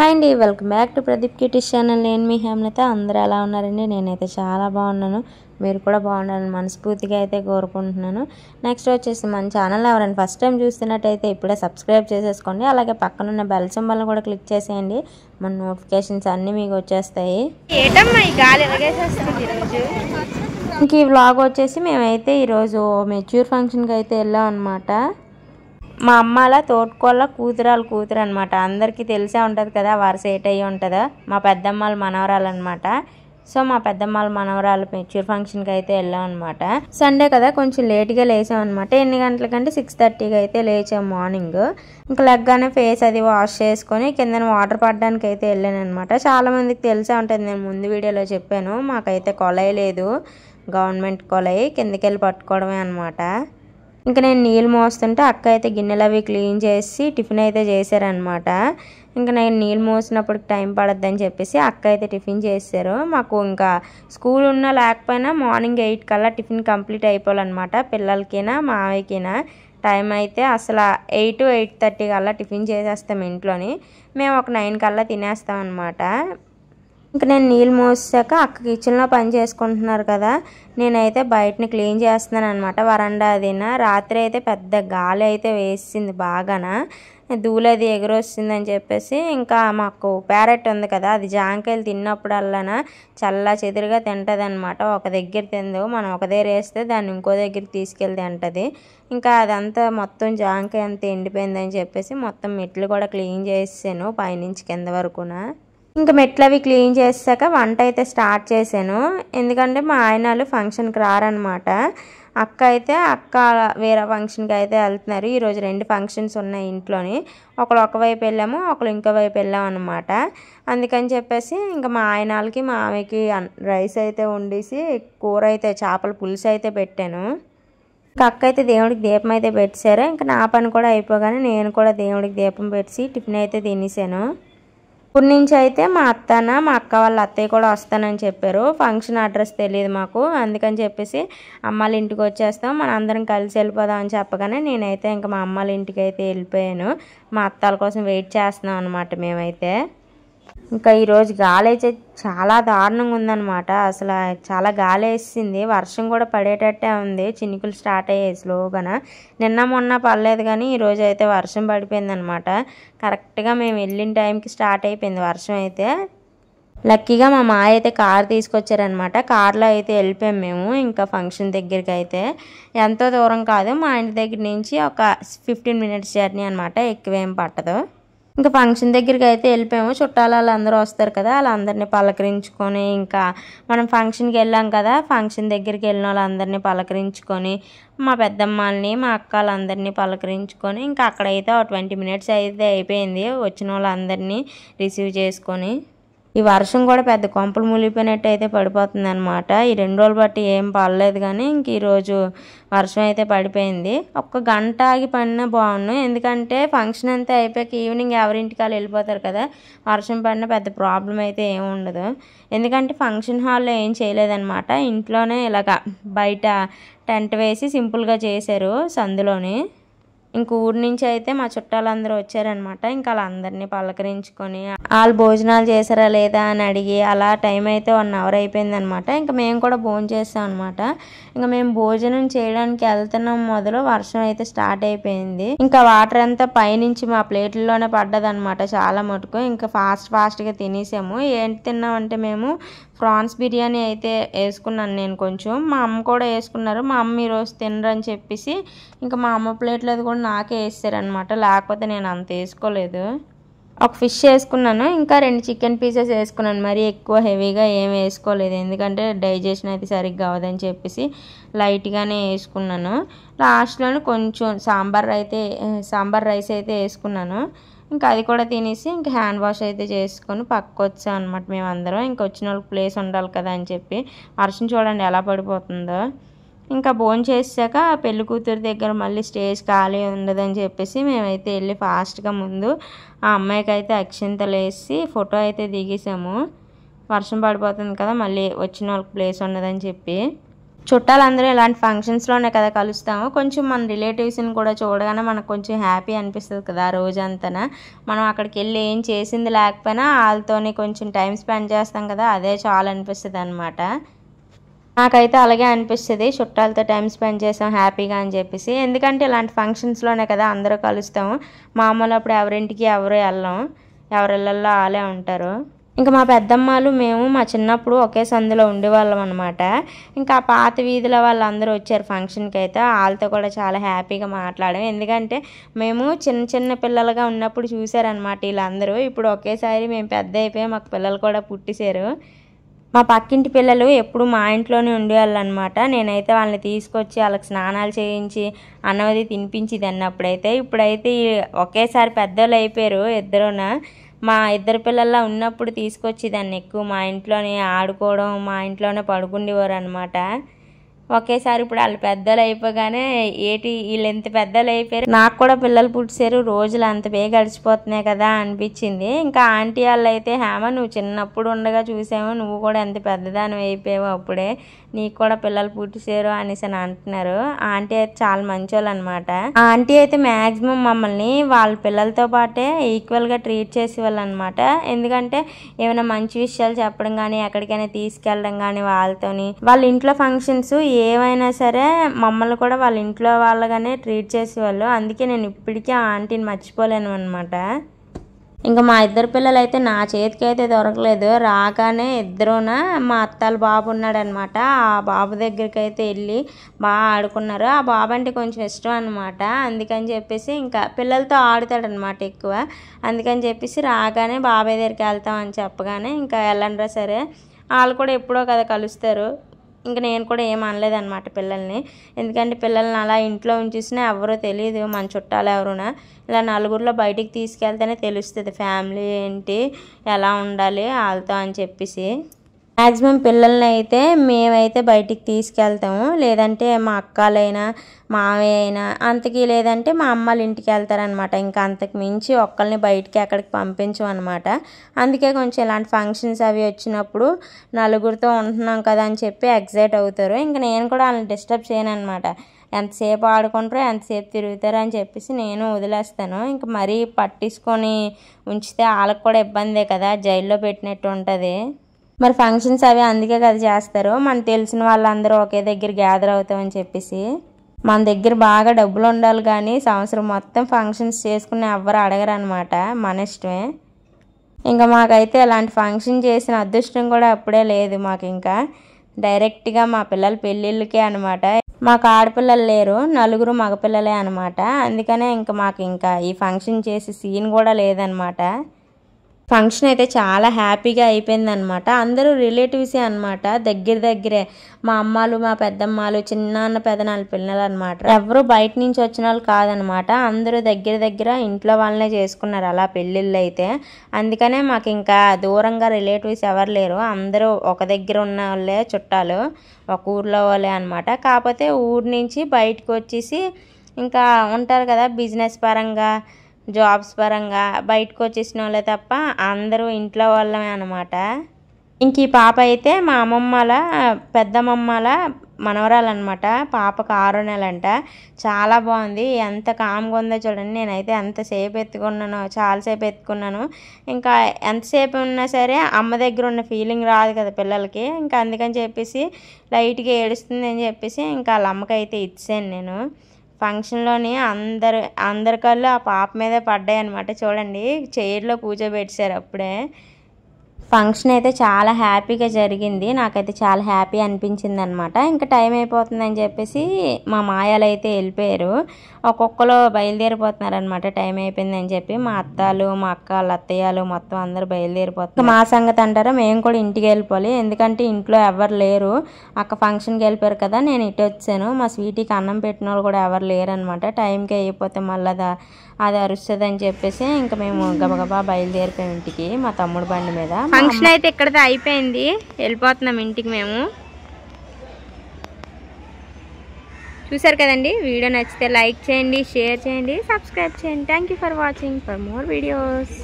Hi అండి, welcome back to Pradeep kitties channel. నేను మీ హేమలత. అందరూ ఎలా ఉన్నారండి? నేనైతే చాలా బాగున్నాను. మీరు కూడా బాగుండాలని మనస్ఫూర్తిగా అయితే కోరుకుంటున్నాను. నెక్స్ట్ వచ్చేసి మన ఛానల్ ఎవరైనా ఫస్ట్ టైం చూస్తున్నట్టయితే ఇప్పుడే సబ్స్క్రైబ్ చేసేసుకోండి. అలాగే పక్కనున్న బెల్ సింబల్ని కూడా క్లిక్ చేసేయండి. మన నోటిఫికేషన్స్ అన్నీ మీకు వచ్చేస్తాయి. ఇంక ఈ వ్లాగ్ వచ్చేసి మేమైతే ఈరోజు మెచ్యూర్ ఫంక్షన్కి అయితే వెళ్ళాం అనమాట. మా అమ్మాల తోటకోళ్ళ కూతురు అనమాట. అందరికీ తెలిసే ఉంటుంది కదా, వరుస ఏటయ్యి ఉంటుందా. మా పెద్దమ్మాల మనవరాలు అనమాట. సో మా పెద్దమ్మాల మనవరాలు మెచ్యూర్ ఫంక్షన్కి అయితే వెళ్ళాం అనమాట. సండే కదా, కొంచెం లేట్గా లేచాం అనమాట. ఎన్ని గంటలకంటే 6:30కి అయితే లేచాం మార్నింగ్. ఇంకా లెగ్గానే ఫేస్ అది వాష్ చేసుకొని కింద వాటర్ పడడానికి అయితే వెళ్ళాను అనమాట. చాలా మందికి తెలిసే ఉంటుంది, నేను ముందు వీడియోలో చెప్పాను. మాకైతే కొలై లేదు, గవర్నమెంట్ కొలై, కిందకి వెళ్ళి పట్టుకోవడమే అనమాట. ఇంకా నేను నీళ్ళు మోస్తుంటే అక్క అయితే గిన్నెలు అవి క్లీన్ చేసి టిఫిన్ అయితే చేశారనమాట. ఇంకా నేను నీళ్ళు మోసినప్పుడు టైం పడద్దని చెప్పేసి అక్క అయితే టిఫిన్ చేశారు. మాకు ఇంకా స్కూల్ ఉన్నా లేకపోయినా మార్నింగ్ 8 కల్లా టిఫిన్ కంప్లీట్ అయిపోవాలన్నమాట. పిల్లలకినా మావయ్యకినా టైం అయితే అసలు 8, 8:30 కల్లా టిఫిన్ చేసేస్తాం ఇంట్లోని. మేము ఒక 9 కల్లా తినేస్తాం అనమాట. ఇంకా నేను నీళ్ళు మోసాక అక్క కిచెన్లో పని చేసుకుంటున్నారు కదా, నేనైతే బయటని క్లీన్ చేస్తున్నాను అనమాట. వరండా అదినా రాత్రి అయితే పెద్ద గాలి అయితే వేసింది, బాగాన ధూళి అది ఎగురొస్తుందని చెప్పేసి ఇంకా మాకు ప్యారెట్ ఉంది కదా, అది జాంకాయలు తిన్నప్పుడల్లా చల్ల చెదురుగా తింటుంది అనమాట. ఒక దగ్గర తిందు, మనం ఒక దగ్గర వేస్తే దాన్ని ఇంకో దగ్గరికి తీసుకెళ్ళి తింటుంది. ఇంకా అదంతా మొత్తం జాంకాయ అంతా ఎండిపోయిందని చెప్పేసి మొత్తం మెట్లు కూడా క్లీన్ చేసాను పైనుంచి కింద వరకున. ఇంకా మెట్లు అవి క్లీన్ చేసాక వంట అయితే స్టార్ట్ చేశాను. ఎందుకంటే మా ఆయనలు ఫంక్షన్కి రారనమాట. అక్క వేరే ఫంక్షన్కి అయితే వెళ్తున్నారు. ఈరోజు 2 ఫంక్షన్స్ ఉన్నాయి ఇంట్లోని. ఒకరు ఒకవైపు వెళ్ళాము, ఒకరు ఇంకో వైపు వెళ్ళాము అనమాట. అందుకని చెప్పేసి ఇంకా మా ఆయనలకి మామయ్యకి రైస్ అయితే వండేసి కూర అయితే చేపల పులుసు అయితే పెట్టాను. ఇంకా అక్క అయితే దేవుడికి దీపం అయితే పెట్టారు. ఇంకా నా పని కూడా అయిపోగానే నేను కూడా దేవుడికి దీపం పెట్టి టిఫిన్ అయితే తినేసాను. ఊరి నుంచి అయితే మా అక్క వాళ్ళ అత్తయ్య కూడా వస్తానని చెప్పారు. ఫంక్షన్ అడ్రస్ తెలియదు మాకు, అందుకని చెప్పేసి అమ్మాళ్ళ ఇంటికి వచ్చేస్తాం, మన అందరం కలిసి వెళ్ళిపోదాం అని చెప్పగానే నేనైతే ఇంకా మా అమ్మాళ్ళ ఇంటికి అయితే వెళ్ళిపోయాను. మా అత్తాల కోసం వెయిట్ చేస్తున్నాం అనమాట మేమైతే. ఇంకా ఈరోజు గాలి అయితే చాలా దారుణంగా ఉందన్నమాట. అసలు చాలా గాలి వేసింది, వర్షం కూడా పడేటట్టే ఉంది. చినుకులు స్టార్ట్ అయ్యాయి స్లోగాన. నిన్న మొన్న పడలేదు కానీ ఈరోజు అయితే వర్షం పడిపోయింది అనమాట. కరెక్ట్గా మేము వెళ్ళిన టైంకి స్టార్ట్ అయిపోయింది వర్షం అయితే. లక్కీగా మా మాయ అయితే కార్ తీసుకొచ్చారనమాట. కార్లో అయితే వెళ్ళిపోయాం మేము ఇంకా ఫంక్షన్ దగ్గరికి అయితే. ఎంతో దూరం కాదు, మా ఇంటి దగ్గర నుంచి ఒక 15 మినిట్స్ జర్నీ అనమాట, ఎక్కువేం పట్టదు. ఇంకా ఫంక్షన్ దగ్గరికి అయితే వెళ్ళిపోయాము. చుట్టాలు వాళ్ళందరూ వస్తారు కదా, వాళ్ళందరినీ పలకరించుకొని ఇంకా మనం ఫంక్షన్కి వెళ్ళాం కదా, ఫంక్షన్ దగ్గరికి వెళ్ళిన వాళ్ళందరినీ పలకరించుకొని మా పెద్దమ్మాలని మా అక్కలందరినీ పలకరించుకొని ఇంకా అక్కడైతే 20 మినిట్స్ అయితే అయిపోయింది వచ్చిన వాళ్ళందరినీ రిసీవ్ చేసుకొని. ఈ వర్షం కూడా పెద్ద కొంపలు మునిగిపోయినట్టు అయితే పడిపోతుంది అనమాట. ఈ 2 రోజులు బట్టి ఏం పడలేదు కానీ ఇంక ఈరోజు వర్షం అయితే పడిపోయింది. 1 గంట ఆగి పడినా బాగుండు, ఎందుకంటే ఫంక్షన్ అంతా అయిపోయాక ఈవినింగ్ ఎవరింటికి వాళ్ళు వెళ్ళిపోతారు కదా, వర్షం పడినా పెద్ద ప్రాబ్లం అయితే ఏమి ఉండదు. ఎందుకంటే ఫంక్షన్ హాల్లో ఏం చేయలేదన్నమాట, ఇంట్లోనే ఇలాగ బయట టెంట్ వేసి సింపుల్గా చేశారు సందులోని. ఇంక ఊరి నుంచి అయితే మా చుట్టాలందరూ వచ్చారనమాట. ఇంకా వాళ్ళందరినీ పలకరించుకొని వాళ్ళు భోజనాలు చేశారా లేదా అని అడిగి అలా టైం అయితే 1 అవర్ అయిపోయిందనమాట. ఇంకా మేము కూడా భోజనం చేస్తాం అనమాట. ఇంకా మేము భోజనం చేయడానికి వెళ్తున్నాం మొదలు వర్షం అయితే స్టార్ట్ అయిపోయింది. ఇంకా వాటర్ అంతా పైనుంచి మా ప్లేట్లలోనే పడ్డదనమాట చాలా మటుకు. ఇంకా ఫాస్ట్గా తినేసాము. ఏంటి తిన్నామంటే మేము ప్రాన్స్ బిర్యానీ అయితే వేసుకున్నాను నేను కొంచెం, మా అమ్మ కూడా వేసుకున్నారు. మా అమ్మ ఈరోజు తినరని చెప్పేసి ఇంకా మా అమ్మ ప్లేట్లో అది కూడా నాకే వేస్తారనమాట, లేకపోతే నేను అంత వేసుకోలేదు. ఒక ఫిష్ వేసుకున్నాను, ఇంకా 2 చికెన్ పీసెస్ వేసుకున్నాను. మరీ ఎక్కువ హెవీగా ఏం వేసుకోలేదు, ఎందుకంటే డైజెషన్ అయితే సరిగ్గా అవ్వదని చెప్పేసి లైట్గానే వేసుకున్నాను. లాస్ట్లోనే కొంచెం సాంబార్ రైస్ అయితే వేసుకున్నాను. ఇంకా అది కూడా తినేసి ఇంకా హ్యాండ్ వాష్ అయితే చేసుకొని పక్కకు వచ్చాం అనమాట మేమందరం. ఇంకా వచ్చిన వాళ్ళకి ప్లేస్ ఉండాలి కదా అని చెప్పి. వర్షం చూడండి ఎలా పడిపోతుందో. ఇంకా భోజనం చేసాక పెళ్లి కూతురు దగ్గర మళ్ళీ స్టేజ్ ఖాళీ ఉండదని చెప్పేసి మేమైతే వెళ్ళి ఫాస్ట్గా ముందు ఆ అమ్మాయికి అయితే అక్షింతలు వేసి ఫోటో అయితే దిగేసాము. వర్షం పడిపోతుంది కదా, మళ్ళీ వచ్చిన వాళ్ళకి ప్లేస్ ఉండదని చెప్పి. చుట్టాలందరూ ఇలాంటి ఫంక్షన్స్లోనే కదా కలుస్తాము. కొంచెం మన రిలేటివ్స్ని కూడా చూడగానే మనకు కొంచెం హ్యాపీ అనిపిస్తుంది కదా ఆ రోజంతా. మనం అక్కడికి వెళ్ళి ఏం చేసింది లేకపోయినా వాళ్ళతోని కొంచెం టైం స్పెండ్ చేస్తాం కదా, అదే చాలా అనిపిస్తుంది అనమాట. నాకైతే అలాగే అనిపిస్తుంది, చుట్టాలతో టైం స్పెండ్ చేసాం హ్యాపీగా అని చెప్పేసి. ఎందుకంటే ఇలాంటి ఫంక్షన్స్లోనే కదా అందరూ కలుస్తాము. మామూలు అప్పుడు ఎవరింటికి ఎవరు వెళ్ళాం, ఎవరిళ్ళల్లో వాళ్ళే ఉంటారు. ఇంకా మా పెద్దమ్మలు మేము మా చిన్నప్పుడు ఒకే సందులో ఉండేవాళ్ళం అనమాట. ఇంకా ఆ పాత వీధిల వాళ్ళందరూ వచ్చారు ఫంక్షన్కి అయితే. వాళ్ళతో కూడా చాలా హ్యాపీగా మాట్లాడాం. ఎందుకంటే మేము చిన్న చిన్న పిల్లలుగా ఉన్నప్పుడు చూసారనమాట వీళ్ళందరూ. ఇప్పుడు ఒకేసారి మేము పెద్ద అయిపోయి మాకు పిల్లలు కూడా పుట్టేశారు. మా పక్కింటి పిల్లలు ఎప్పుడు మా ఇంట్లోనే ఉండేవాళ్ళు అనమాట. నేనైతే వాళ్ళని తీసుకొచ్చి వాళ్ళకి స్నానాలు చేయించి అన్నది తినిపించేదాన్ని అప్పుడైతే. ఇప్పుడైతే ఒకేసారి పెద్దోళ్ళు అయిపోయారు ఇద్దరున. మా ఇద్దరు పిల్లల్లా ఉన్నప్పుడు తీసుకొచ్చేదాన్ని ఎక్కువ మా ఇంట్లోనే ఆడుకోవడం, మా ఇంట్లోనే పడుకుండేవారు అనమాట. ఒకేసారి ఇప్పుడు వాళ్ళు పెద్దలు అయిపోగానే వీళ్ళు ఎంత పెద్దలు అయిపోయారు, నాకు కూడా పిల్లలు పుట్టారు, రోజులు అంత బేగా గడిచిపోతున్నాయి కదా అనిపించింది. ఇంకా ఆంటీ వాళ్ళు అయితే హేమ నువ్వు చిన్నప్పుడు ఉండగా చూసాము, నువ్వు కూడా ఎంత పెద్దదాని అయిపోయావు, అప్పుడే నీకు కూడా పిల్లలు పుట్టారు అనేసి అని అంటున్నారు. ఆంటీ అయితే చాలా మంచోళ్ళు అనమాట. ఆంటీ అయితే మ్యాక్సిమం మమ్మల్ని వాళ్ళ పిల్లలతో పాటే ఈక్వల్గా ట్రీట్ చేసేవాళ్ళు అనమాట. ఎందుకంటే ఏమైనా మంచి విషయాలు చెప్పడం కానీ, ఎక్కడికైనా తీసుకెళ్ళడం కానీ వాళ్ళతోని, వాళ్ళ ఇంట్లో ఫంక్షన్స్ ఏమైనా సరే మమ్మల్ని కూడా వాళ్ళ ఇంట్లో వాళ్ళగానే ట్రీట్ చేసేవాళ్ళు. అందుకే నేను ఇప్పటికీ ఆ ఆంటీని మర్చిపోలేను అనమాట. ఇంకా మా ఇద్దరు పిల్లలు అయితే నా చేతికి అయితే దొరకలేదు. రాగానే ఇద్దరున మా అత్తాల బాబు ఉన్నాడనమాట. ఆ బాబు దగ్గరికి అయితే వెళ్ళి బాగా ఆడుకున్నారు. ఆ బాబు అంటే కొంచెం ఇష్టం అనమాట. అందుకని చెప్పేసి ఇంకా పిల్లలతో ఆడుతాడనమాట ఎక్కువ. అందుకని చెప్పేసి రాగానే బాబాయ్ దగ్గరికి వెళ్తామని చెప్పగానే ఇంకా వెళ్ళండిరా సరే, వాళ్ళు కూడా ఎప్పుడో కదా కలుస్తారు. ఇంకా నేను కూడా ఏం అనలేదన్నమాట పిల్లల్ని. ఎందుకంటే పిల్లల్ని అలా ఇంట్లో ఉంచేసినా ఎవరో తెలియదు మన చుట్టాలు ఎవరునా. ఇలా నలుగురిలో బయటికి తీసుకెళ్తేనే తెలుస్తుంది ఫ్యామిలీ ఏంటి, ఎలా ఉండాలి వాళ్ళతో అని చెప్పేసి. మ్యాక్సిమం పిల్లల్ని అయితే మేమైతే బయటికి తీసుకెళ్తాము. లేదంటే మా అక్కలైనా మావయ్య అయినా, అంతకీ లేదంటే మా అమ్మలు ఇంటికి వెళ్తారనమాట. ఇంకా అంతకు మించి ఒక్కరిని బయటికి ఎక్కడికి పంపించమన్నమాట. అందుకే కొంచెం ఇలాంటి ఫంక్షన్స్ అవి వచ్చినప్పుడు నలుగురితో ఉంటున్నాం కదా అని చెప్పి ఎగ్జైట్ అవుతారు. ఇంకా నేను కూడా వాళ్ళని డిస్టర్బ్ చేయను అనమాట. ఎంతసేపు ఆడుకుంటారో ఎంతసేపు తిరుగుతారో అని చెప్పేసి నేను వదిలేస్తాను. ఇంకా మరీ పట్టించుకొని ఉంచితే వాళ్ళకి కూడా ఇబ్బందే కదా, జైల్లో పెట్టినట్టు ఉంటుంది. మరి ఫంక్షన్స్ అవి అందుకే కదా చేస్తారు, మనకు తెలిసిన వాళ్ళందరూ ఒకే దగ్గర గ్యాదర్ అవుతామని చెప్పేసి. మన దగ్గర బాగా డబ్బులు ఉండాలి కానీ సంవత్సరం మొత్తం ఫంక్షన్స్ చేసుకుని ఎవ్వరు అడగరు అనమాట, మన ఇష్టమే. ఇంకా మాకైతే ఇలాంటి ఫంక్షన్ చేసిన అదృష్టం కూడా అప్పుడే లేదు మాకు. ఇంకా డైరెక్ట్గా మా పిల్లల పెళ్ళిళ్ళకే అనమాట. మాకు ఆడపిల్లలు లేరు, నలుగురు మగపిల్లలే అనమాట. అందుకనే ఇంకా మాకు ఇంకా ఈ ఫంక్షన్ చేసే సీన్ కూడా లేదనమాట. ఫంక్షన్ అయితే చాలా హ్యాపీగా అయిపోయింది అనమాట. అందరూ రిలేటివ్సే అనమాట, దగ్గరే. మా అమ్మాలు, మా పెద్దమ్మాలు, చిన్నాన్న పెదనాన్న పిల్లలు అనమాట. ఎవరు బయట నుంచి వచ్చిన వాళ్ళు కాదనమాట. అందరూ దగ్గర ఇంట్లో వాళ్ళనే చేసుకున్నారు అలా పెళ్ళిళ్ళు అయితే. అందుకనే మాకు ఇంకా దూరంగా రిలేటివ్స్ ఎవరు లేరు, అందరూ ఒక దగ్గర ఉన్న వాళ్ళే చుట్టాలు, ఒక ఊర్లో వాళ్ళే అనమాట. కాకపోతే ఊరు నుంచి బయటకు వచ్చేసి ఇంకా ఉంటారు కదా బిజినెస్ పరంగా, జాబ్స్ పరంగా బయటకు వచ్చేసిన వాళ్ళే తప్ప అందరూ ఇంట్లో వాళ్ళమే అనమాట. ఇంక ఈ పాప అయితే మా అమ్మమ్మల పెద్దమ్మమ్మల మనవరాలన్నమాట. పాపకు 6 నెలంట. చాలా బాగుంది, ఎంత కామ్గా ఉందో చూడండి. నేనైతే ఎంతసేపు ఎత్తుకున్నానో, చాలాసేపు ఎత్తుకున్నాను. ఇంకా ఎంతసేపు ఉన్నా సరే అమ్మ దగ్గర ఉన్న ఫీలింగ్ రాదు కదా పిల్లలకి. ఇంకా అందుకని చెప్పేసి లైట్గా ఏడుస్తుంది అని చెప్పేసి ఇంకా వాళ్ళ అమ్మకైతే ఇచ్చాను నేను. ఫంక్షన్లోని అందరి కళ్ళు ఆ పాప మీదే పడ్డాయి అనమాట. చూడండి చైర్లో కూర్చోబెట్టారు అప్పుడే. ఫంక్షన్ అయితే చాలా హ్యాపీగా జరిగింది. నాకైతే చాలా హ్యాపీ అనిపించింది అనమాట. ఇంకా టైం అయిపోతుందని చెప్పేసి మా మాయాలు అయితే వెళ్ళిపోయారు. ఒక్కొక్కరు బయలుదేరిపోతున్నారనమాట టైం అయిపోయిందని చెప్పి. మా అత్తాలు, మా అక్క వాళ్ళ అత్తయ్యలు మొత్తం అందరూ బయలుదేరిపోతున్నారు. మా సంగతి అంటారా, మేము కూడా ఇంటికి వెళ్ళిపోవాలి. ఎందుకంటే ఇంట్లో ఎవరు లేరు. అక్క ఫంక్షన్కి వెళ్ళిపోయారు కదా, నేను ఇటు వచ్చాను. మా స్వీటీకి అన్నం పెట్టిన వాళ్ళు కూడా ఎవరు లేరు అనమాట. టైంకి అయిపోతే మళ్ళీ అది అరుస్తుంది అని చెప్పేసి ఇంకా మేము గబగబా బయలుదేరిపోయాం ఇంటికి మా తమ్ముడు బండి మీద. ఫంక్షన్ అయితే ఇక్కడతో అయిపోయింది, వెళ్ళిపోతున్నాం ఇంటికి మేము. చూసారు కదండి, వీడియో నచ్చితే లైక్ చేయండి, షేర్ చేయండి, సబ్స్క్రైబ్ చేయండి. Thank you for watching. For more videos.